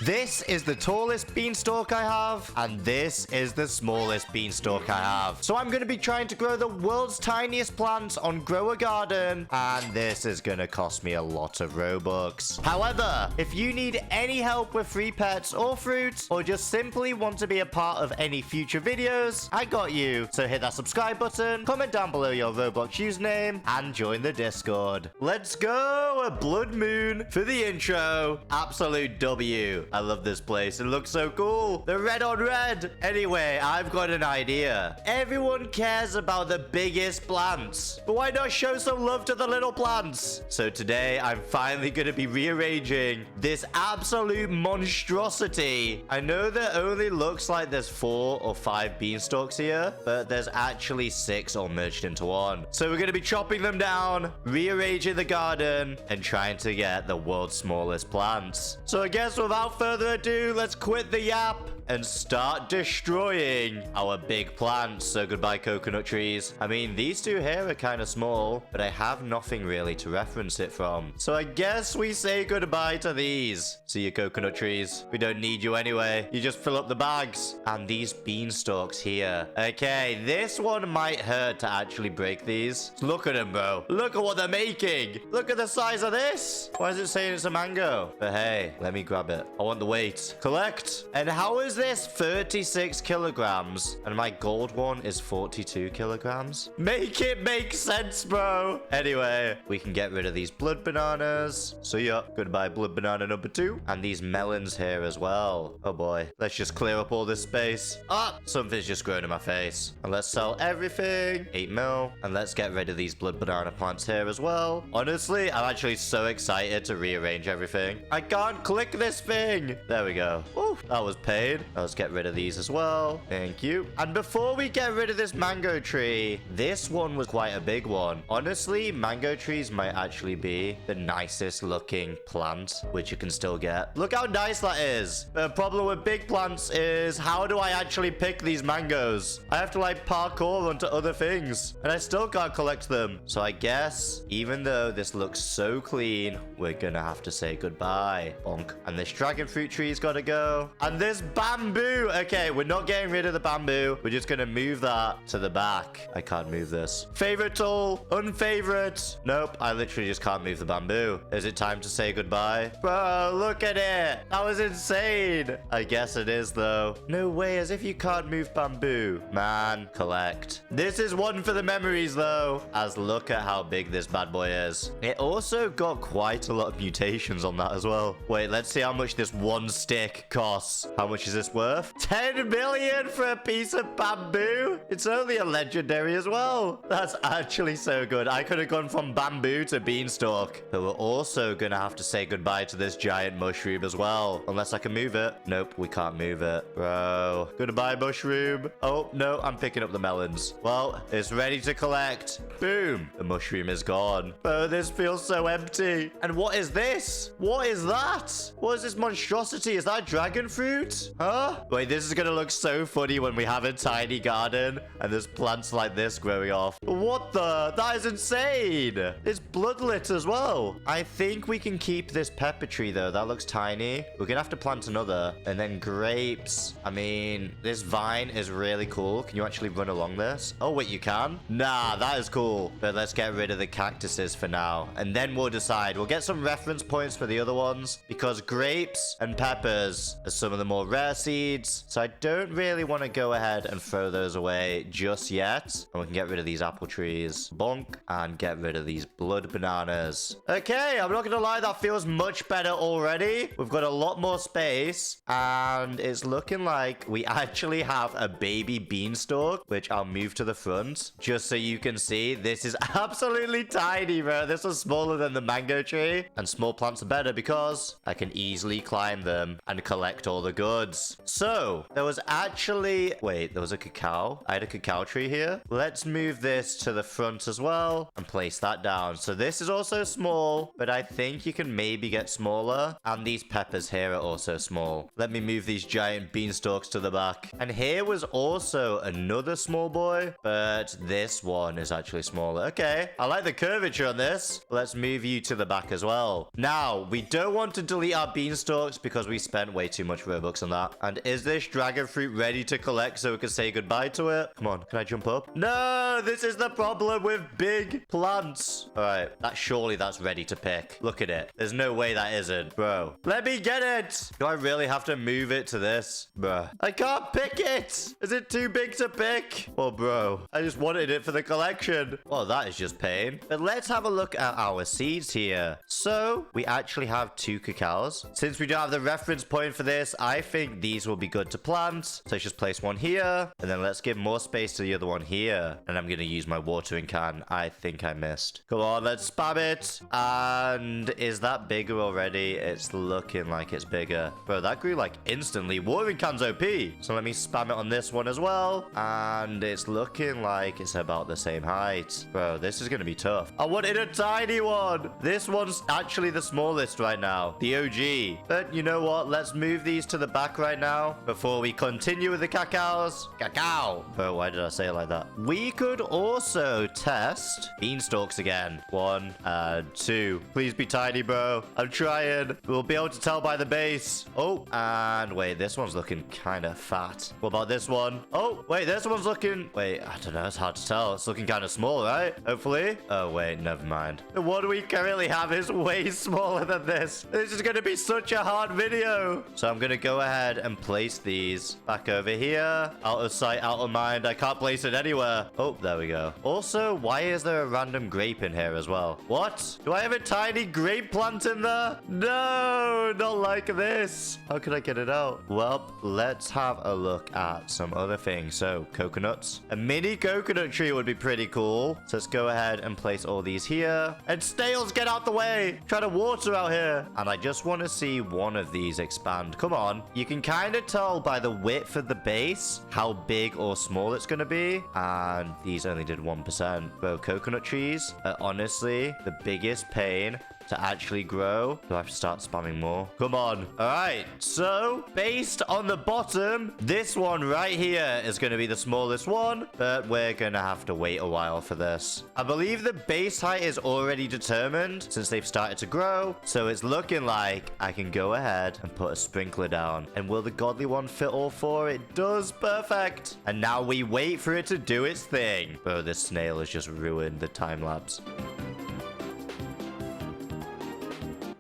This is the tallest beanstalk I have, and this is the smallest beanstalk I have. So I'm going to be trying to grow the world's tiniest plants on Grow a Garden, and this is going to cost me a lot of Robux. However, if you need any help with free pets or fruits, or just simply want to be a part of any future videos, I got you. So hit that subscribe button, comment down below your Roblox username, and join the Discord. Let's go! A blood moon for the intro. Absolute W. I love this place. It looks so cool. The red on red. Anyway, I've got an idea. Everyone cares about the biggest plants, but why not show some love to the little plants? So today, I'm finally going to be rearranging this absolute monstrosity. I know that only looks like there's 4 or 5 beanstalks here, but there's actually 6 all merged into one. So we're going to be chopping them down, rearranging the garden, and trying to get the world's smallest plants. So I guess without further ado, let's quit the yap and start destroying our big plants. So goodbye, coconut trees. I mean, these two here are kind of small, but I have nothing really to reference it from. So I guess we say goodbye to these. See you, coconut trees. We don't need you anyway. You just fill up the bags. And these beanstalks here. Okay, this one might hurt to actually break these. Look at them, bro. Look at what they're making. Look at the size of this. Why is it saying it's a mango? But hey, let me grab it. I want the weight. Collect. And how is this 36 kilograms? And my gold one is 42 kilograms? Make it make sense, bro. Anyway, we can get rid of these blood bananas. So yeah, goodbye, blood banana number 2. And these melons here as well. Oh boy. Let's just clear up all this space. Ah, something's just grown in my face. And let's sell everything. 8 mil. And let's get rid of these blood banana plants here as well. Honestly, I'm actually so excited to rearrange everything. I can't click this thing. There we go. Ooh, that was paid. Let's get rid of these as well. Thank you. And before we get rid of this mango tree, this one was quite a big one. Honestly, mango trees might actually be the nicest looking plant, which you can still get. Look how nice that is. The problem with big plants is, how do I actually pick these mangoes? I have to like parkour onto other things, and I still can't collect them. So I guess, even though this looks so clean, we're gonna have to say goodbye. Bonk. And this dragon fruit tree's gotta go. And this bamboo. Okay, we're not getting rid of the bamboo. We're just gonna move that to the back. I can't move this. Favorite tool. Unfavorite. Nope, I literally just can't move the bamboo. Is it time to say goodbye? Bro, look at it. That was insane. I guess it is, though. No way, as if you can't move bamboo. Man, collect. This is one for the memories, though. As look at how big this bad boy is. It also got quite a lot of mutations on that as well. Wait, let's see how much this one stick costs. How much is this worth? 10 million for a piece of bamboo? It's only a legendary as well. That's actually so good. I could have gone from bamboo to beanstalk. But we're also gonna have to say goodbye to this giant mushroom as well. Unless I can move it. Nope, we can't move it. Bro. Goodbye, mushroom. Oh, no, I'm picking up the melons. Well, it's ready to collect. Boom. The mushroom is gone. Oh, this feels so empty. And what is this? What is that? What is this monstrosity? Is that dragon fruit? Huh? Wait, this is gonna look so funny when we have a tiny garden and there's plants like this growing off. What the? That is insane. It's bloodlit as well. I think we can keep this pepper tree though. That looks tiny. We're gonna have to plant another. And then grapes. I mean, this vine is really cool. Can you actually run along this? Oh, wait, you can? Nah, that is cool. But let's get rid of the cactuses for now. And then we'll decide. We'll get some reference points for the other ones because grapes and peppers are some of the more rare seeds. So I don't really want to go ahead and throw those away just yet. And we can get rid of these apple trees. Bonk. And get rid of these blood bananas. Okay, I'm not going to lie. That feels much better already. We've got a lot more space. And it's looking like we actually have a baby beanstalk, which I'll move to the front. Just so you can see, this is absolutely tiny, bro. This is smaller than the mango tree. And small plants are better because I can easily climb them and collect collect all the goods. So there was actually, wait, there was a cacao. I had a cacao tree here. Let's move this to the front as well and place that down. So this is also small, but I think you can maybe get smaller. And these peppers here are also small. Let me move these giant beanstalks to the back. And here was also another small boy, but this one is actually smaller. Okay, I like the curvature on this. Let's move you to the back as well. Now, we don't want to delete our beanstalks because we spent way too much Robux on that. And is this dragon fruit ready to collect so we can say goodbye to it? Come on, can I jump up? No, this is the problem with big plants. All right, surely that's ready to pick. Look at it. There's no way that isn't. Bro, let me get it. Do I really have to move it to this? Bro, I can't pick it. Is it too big to pick? Oh, bro, I just wanted it for the collection. Well, that is just pain. But let's have a look at our seeds here. So we actually have 2 cacaos. Since we don't have the reference point for this, I think these will be good to plant. So let's just place one here. And then let's give more space to the other one here. And I'm going to use my watering can. I think I missed. Come on, let's spam it. And is that bigger already? It's looking like it's bigger. Bro, that grew like instantly. Watering can's OP. So let me spam it on this one as well. And it's looking like it's about the same height. Bro, this is going to be tough. I wanted a tiny one. This one's actually the smallest right now. The OG. But you know what? Let's move these to the back right now before we continue with the cacaos. Cacao. Bro, why did I say it like that? We could also test beanstalks again. 1 and 2. Please be tiny, bro. I'm trying. We'll be able to tell by the base. Oh, and wait, this one's looking kind of fat. What about this one? Oh, wait, this one's looking... Wait, I don't know. It's hard to tell. It's looking kind of small, right? Hopefully. Oh, wait, never mind. The one we currently have is way smaller than this. This is going to be such a hard video. So I'm going to go ahead and place these back over here. Out of sight, out of mind. I can't place it anywhere. Oh, there we go. Also, why is there a random grape in here as well? What? Do I have a tiny grape plant in there? No, not like this. How can I get it out? Well, let's have a look at some other things. So, coconuts. A mini coconut tree would be pretty cool. So let's go ahead and place all these here. And snails, get out the way. Try to water out here. And I just want to see one of these expand. Come on. You can kind of tell by the width of the base how big or small it's going to be. And these only did 1%. Bro, coconut trees are honestly the biggest pain to actually grow. Do I have to start spamming more? Come on. All right. So, based on the bottom, this one right here is going to be the smallest one, but we're going to have to wait a while for this. I believe the base height is already determined since they've started to grow. So, it's looking like I can go ahead and put a sprinkler down. And will the godly one fit all 4? It does. Perfect. And now we wait for it to do its thing. Bro, this snail has just ruined the time lapse.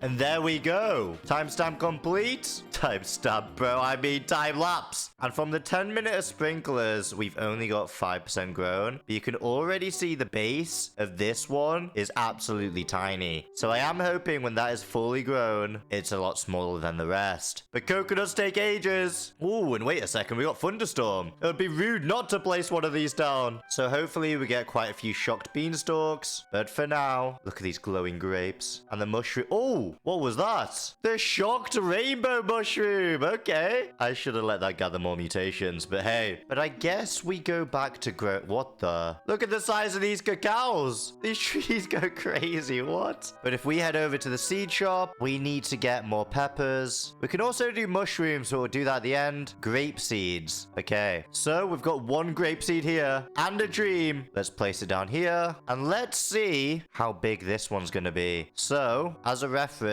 And there we go. Timestamp complete. Timestamp, bro. I mean time lapse. And from the 10-minute of sprinklers, we've only got 5% grown. But you can already see the base of this one is absolutely tiny. So I am hoping when that is fully grown, it's a lot smaller than the rest. But coconuts take ages. Ooh, and wait a second. We got thunderstorm. It would be rude not to place one of these down. So hopefully we get quite a few shocked beanstalks. But for now, look at these glowing grapes. And the mushroom. Oh, what was that? The shocked rainbow mushroom. Okay. I should have let that gather more mutations. But hey. But I guess we go back to grow. What the? Look at the size of these cacaos. These trees go crazy. What? But if we head over to the seed shop, we need to get more peppers. We can also do mushrooms. So we'll do that at the end. Grape seeds. Okay. So we've got 1 grape seed here. And a dream. Let's place it down here. And let's see how big this one's going to be. So, as a reference,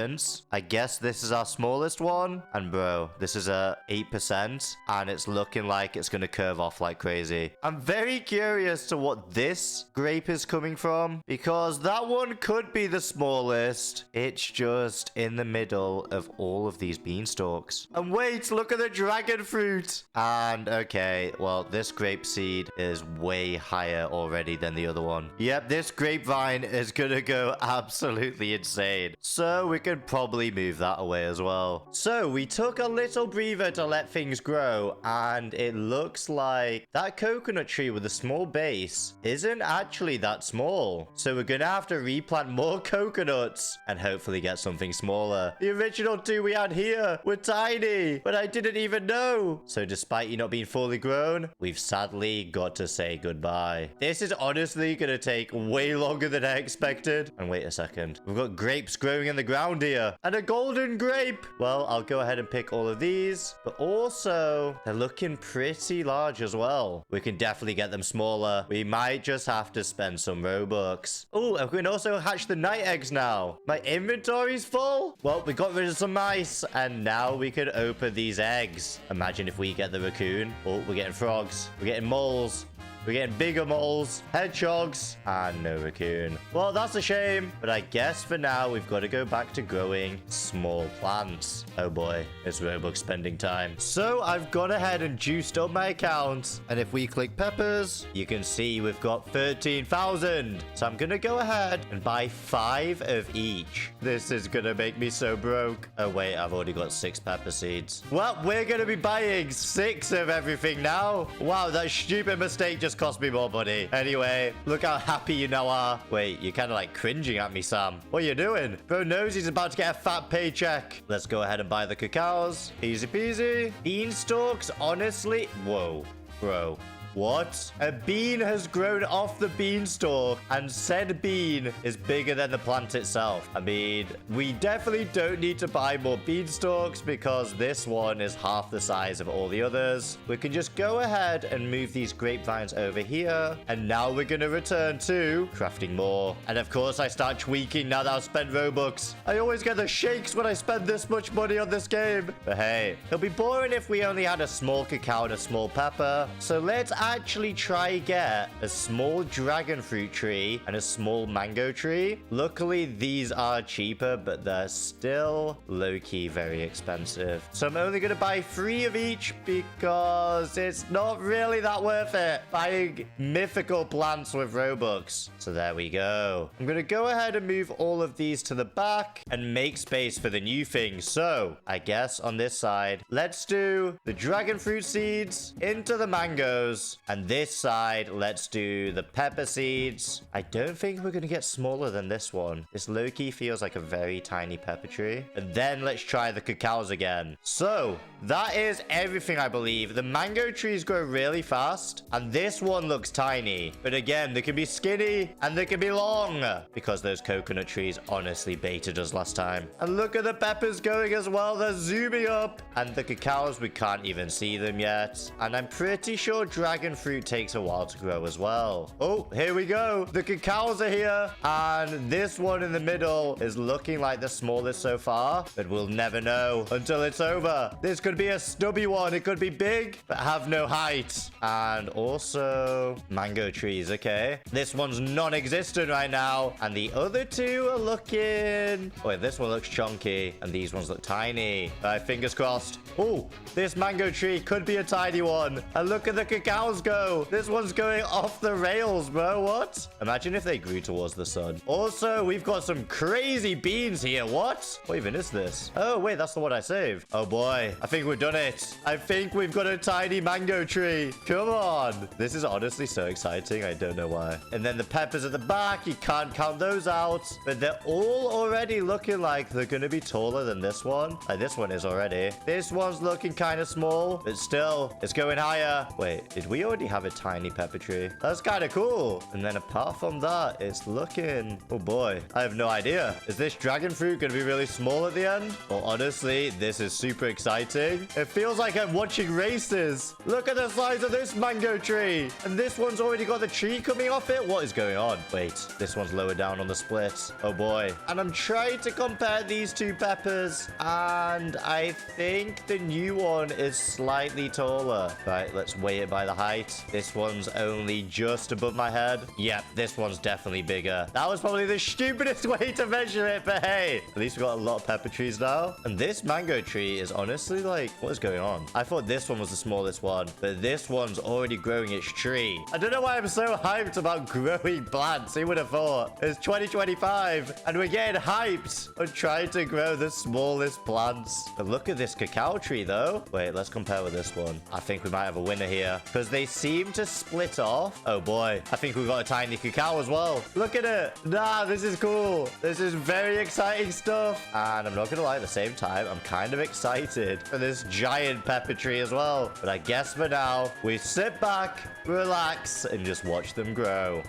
I guess this is our smallest one. And bro, this is a 8%. And it's looking like it's going to curve off like crazy. I'm very curious to what this grape is coming from. Because that one could be the smallest. It's just in the middle of all of these beanstalks. And wait, look at the dragon fruit. And okay, well, this grape seed is way higher already than the other one. Yep, this grapevine is going to go absolutely insane. So we could probably move that away as well. So we took a little breather to let things grow, and it looks like that coconut tree with a small base isn't actually that small. So we're gonna have to replant more coconuts and hopefully get something smaller. The original two we had here were tiny, but I didn't even know. So despite you not being fully grown, we've sadly got to say goodbye. This is honestly gonna take way longer than I expected. And wait a second. We've got grapes growing in the ground here. And a golden grape. Well, I'll go ahead and pick all of these. But also, they're looking pretty large as well. We can definitely get them smaller. We might just have to spend some Robux. Oh, and we can also hatch the night eggs now. My inventory's full. Well, we got rid of some mice. And now we can open these eggs. Imagine if we get the raccoon. Oh, we're getting frogs. We're getting moles. We're getting bigger moles, hedgehogs, and no raccoon. Well, that's a shame, but I guess for now, we've got to go back to growing small plants. Oh boy, it's Robux spending time. So I've gone ahead and juiced up my account, and if we click peppers, you can see we've got 13,000. So I'm going to go ahead and buy 5 of each. This is going to make me so broke. Oh wait, I've already got 6 pepper seeds. Well, we're going to be buying 6 of everything now. Wow, that stupid mistake just cost me more money. Anyway, look how happy you now are. Wait, you're kind of like cringing at me, Sam. What are you doing? Bro knows he's about to get a fat paycheck. Let's go ahead and buy the cacaos. Easy peasy. Beanstalks, honestly. Whoa, bro. What? A bean has grown off the beanstalk, and said bean is bigger than the plant itself. I mean, we definitely don't need to buy more beanstalks because this one is half the size of all the others. We can just go ahead and move these grapevines over here. And now we're going to return to crafting more. And of course, I start tweaking now that I've spent Robux. I always get the shakes when I spend this much money on this game. But hey, it'll be boring if we only had a small cacao and a small pepper. So let's actually try get a small dragon fruit tree and a small mango tree. Luckily, these are cheaper, but they're still low-key very expensive. So I'm only going to buy 3 of each because it's not really that worth it buying mythical plants with Robux. So there we go. I'm going to go ahead and move all of these to the back and make space for the new things. So I guess on this side, let's do the dragon fruit seeds into the mangoes. And this side, let's do the pepper seeds. I don't think we're going to get smaller than this one. This low-key feels like a very tiny pepper tree. And then let's try the cacaos again. So that is everything, I believe. The mango trees grow really fast. And this one looks tiny. But again, they can be skinny and they can be long. Because those coconut trees honestly baited us last time. And look at the peppers going as well. They're zooming up. And the cacaos, we can't even see them yet. And I'm pretty sure dragon fruit takes a while to grow as well. Oh, here we go. The cacaos are here. And this one in the middle is looking like the smallest so far. But we'll never know until it's over. This could be a stubby one. It could be big, but have no height. And also mango trees. Okay. This one's non-existent right now. And the other two are looking... Wait, this one looks chunky. And these ones look tiny. Fingers crossed. Oh, this mango tree could be a tiny one. And look at the cacaos go. This one's going off the rails, bro. What? Imagine if they grew towards the sun. Also, we've got some crazy beans here. What even is this? Oh, wait, that's the one I saved. Oh, boy. I think we've done it. I think we've got a tiny mango tree. Come on. This is honestly so exciting. I don't know why. And then the peppers at the back. You can't count those out. But they're all already looking like they're going to be taller than this one. Like, this one is already. This one's looking kind of small, but still, it's going higher. Wait, did we already have a tiny pepper tree? That's kind of cool. And then apart from that, it's looking... Oh, boy. I have no idea. Is this dragon fruit going to be really small at the end? Well, honestly, this is super exciting. It feels like I'm watching races. Look at the size of this mango tree. And this one's already got the tree coming off it. What is going on? Wait, this one's lower down on the split. Oh, boy. And I'm trying to compare these two peppers. And I think the new one is slightly taller. Right, let's weigh it by the height. height. This one's only just above my head. Yep, this one's definitely bigger. That was probably the stupidest way to measure it, but hey, at least we got a lot of pepper trees now. And this mango tree is honestly like, what is going on? I thought this one was the smallest one, but this one's already growing its tree. I don't know why I'm so hyped about growing plants. Who would have thought? It's 2025 and we're getting hyped on trying to grow the smallest plants. But look at this cacao tree though. Wait, let's compare with this one. I think we might have a winner here because they seem to split off. Oh boy, I think we've got a tiny cacao as well. Look at it. Nah, this is cool. This is very exciting stuff. And I'm not gonna lie, at the same time, I'm kind of excited for this giant pepper tree as well. But I guess for now, we sit back, relax, and just watch them grow.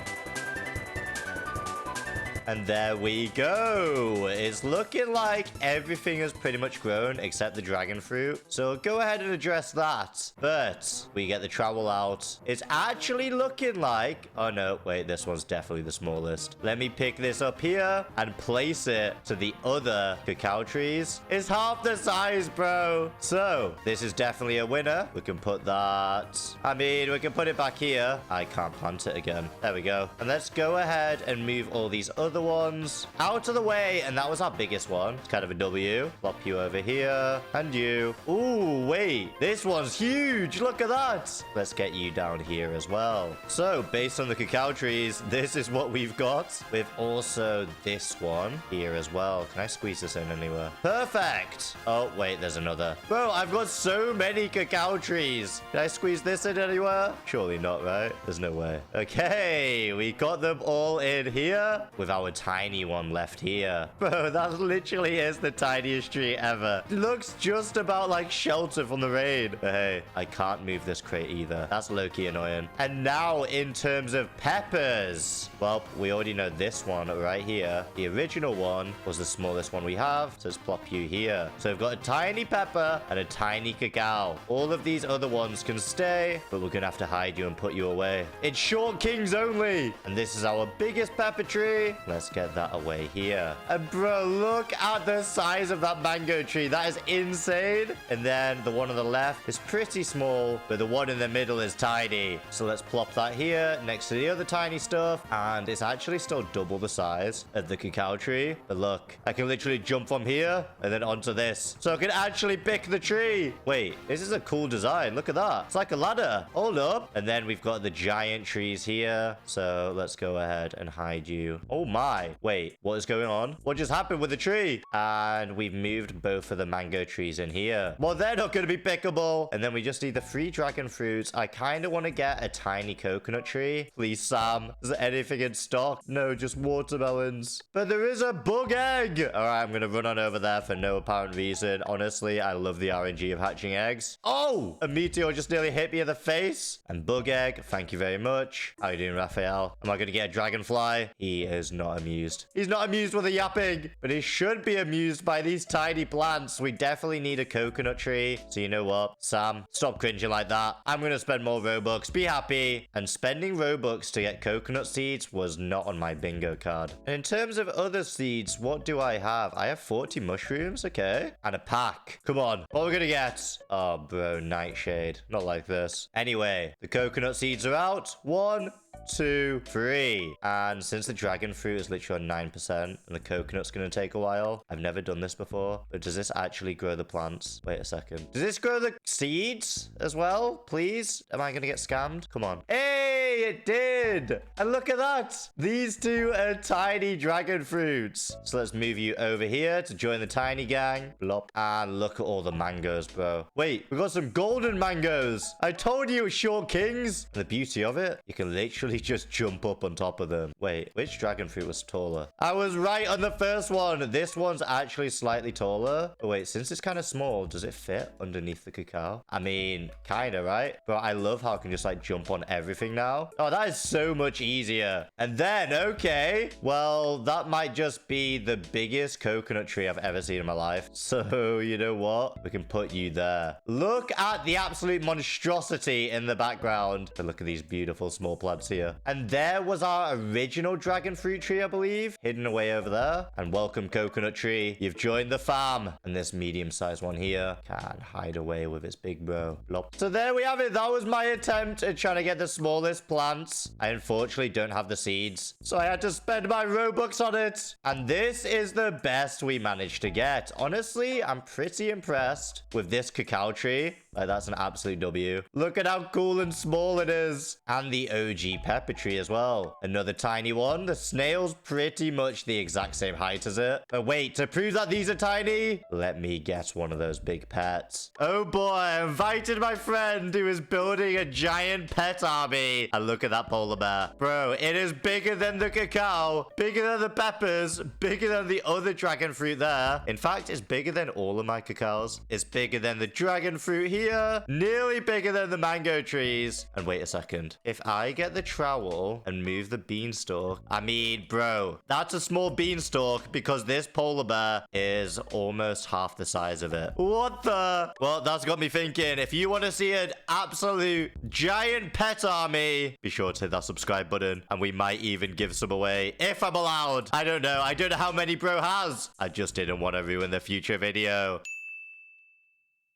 And there we go. It's looking like everything has pretty much grown except the dragon fruit. So go ahead and address that. But we get the trowel out. It's actually looking like... Oh, no. Wait, this one's definitely the smallest. Let me pick this up here and place it to the other cacao trees. It's half the size, bro. So this is definitely a winner. We can put that... I mean, we can put it back here. I can't plant it again. There we go. And let's go ahead and move all these other ones out of the way, and that was our biggest one. It's kind of a W. Plop you over here, and you. Ooh, wait, this one's huge. Look at that. Let's get you down here as well. So based on the cacao trees, this is what we've got, with also this one here as well. Can I squeeze this in anywhere? Perfect. Oh wait, there's another. Bro, I've got so many cacao trees. Can I squeeze this in anywhere? Surely not, right? There's no way. Okay, we got them all in here with our tiny one left here. Bro, that literally is the tiniest tree ever. It looks just about like shelter from the rain. But hey, I can't move this crate either. That's low-key annoying. And now in terms of peppers, well, we already know this one right here. The original one was the smallest one we have. So let's plop you here. So we've got a tiny pepper and a tiny cacao. All of these other ones can stay, but we're gonna have to hide you and put you away. It's short kings only. And this is our biggest pepper tree. Let's get that away here. And bro, look at the size of that mango tree. That is insane. And then the one on the left is pretty small, but the one in the middle is tiny. So let's plop that here next to the other tiny stuff. And it's actually still double the size of the cacao tree. But look, I can literally jump from here and then onto this. So I can actually pick the tree. Wait, this is a cool design. Look at that. It's like a ladder. Hold up. And then we've got the giant trees here. So let's go ahead and hide you. Oh my. Wait, what is going on? What just happened with the tree? And we've moved both of the mango trees in here. Well, they're not going to be pickable. And then we just need the 3 dragon fruits. I kind of want to get a tiny coconut tree. Please, Sam. Is there anything in stock? No, just watermelons. But there is a bug egg. All right, I'm going to run on over there for no apparent reason. Honestly, I love the RNG of hatching eggs. Oh, a meteor just nearly hit me in the face. And bug egg, thank you very much. How are you doing, Raphael? Am I going to get a dragonfly? He is not amused. He's not amused with the yapping, but he should be amused by these tiny plants. We definitely need a coconut tree. So you know what, Sam, stop cringing like that. I'm going to spend more Robux. Be happy. And spending Robux to get coconut seeds was not on my bingo card. And in terms of other seeds, what do I have? I have 40 mushrooms, okay. And a pack. Come on, what are we going to get? Oh, bro, nightshade. Not like this. Anyway, the coconut seeds are out. 1, 2, 3. And since the dragon fruit is literally on 9% and the coconut's going to take a while, I've never done this before, but does this actually grow the plants? Wait a second. Does this grow the seeds as well? Please? Am I going to get scammed? Come on. Hey, it did. And look at that. These two are tiny dragon fruits. So let's move you over here to join the tiny gang. Blop. And look at all the mangoes, bro. Wait, we got some golden mangoes. I told you it was short kings. And the beauty of it, you can literally just jump up on top of them. Wait, which dragon fruit was taller? I was right on the first one. This one's actually slightly taller. But wait, since it's kind of small, does it fit underneath the cacao? I mean, kind of, right? But I love how I can just like jump on everything now. now. Oh, that is so much easier. And then, okay, well, that might just be the biggest coconut tree I've ever seen in my life. So, you know what? We can put you there. Look at the absolute monstrosity in the background. And look at these beautiful small plants here. And there was our original dragon fruit tree, I believe, hidden away over there. And welcome, coconut tree. You've joined the farm. And this medium-sized one here can hide away with its big bro. Blop. So there we have it. That was my attempt at trying to get the smallest plants. I unfortunately don't have the seeds, so I had to spend my Robux on it. And this is the best we managed to get. Honestly, I'm pretty impressed with this cacao tree. Like, that's an absolute W. Look at how cool and small it is. And the OG pepper tree as well. Another tiny one. The snail's pretty much the exact same height as it. But wait, to prove that these are tiny, let me get one of those big pets. Oh boy, I invited my friend who is building a giant pet army. And look at that polar bear. Bro, it is bigger than the cacao, bigger than the peppers, bigger than the other dragon fruit there. In fact, it's bigger than all of my cacaos. It's bigger than the dragon fruit here, nearly bigger than the mango trees. And wait a second. If I get the trowel and move the beanstalk, I mean, bro, that's a small beanstalk because this polar bear is almost half the size of it. What the? Well, that's got me thinking. If you want to see an absolute giant pet army, be sure to hit that subscribe button, and we might even give some away if I'm allowed. I don't know how many bro has. I just didn't want to ruin the future video.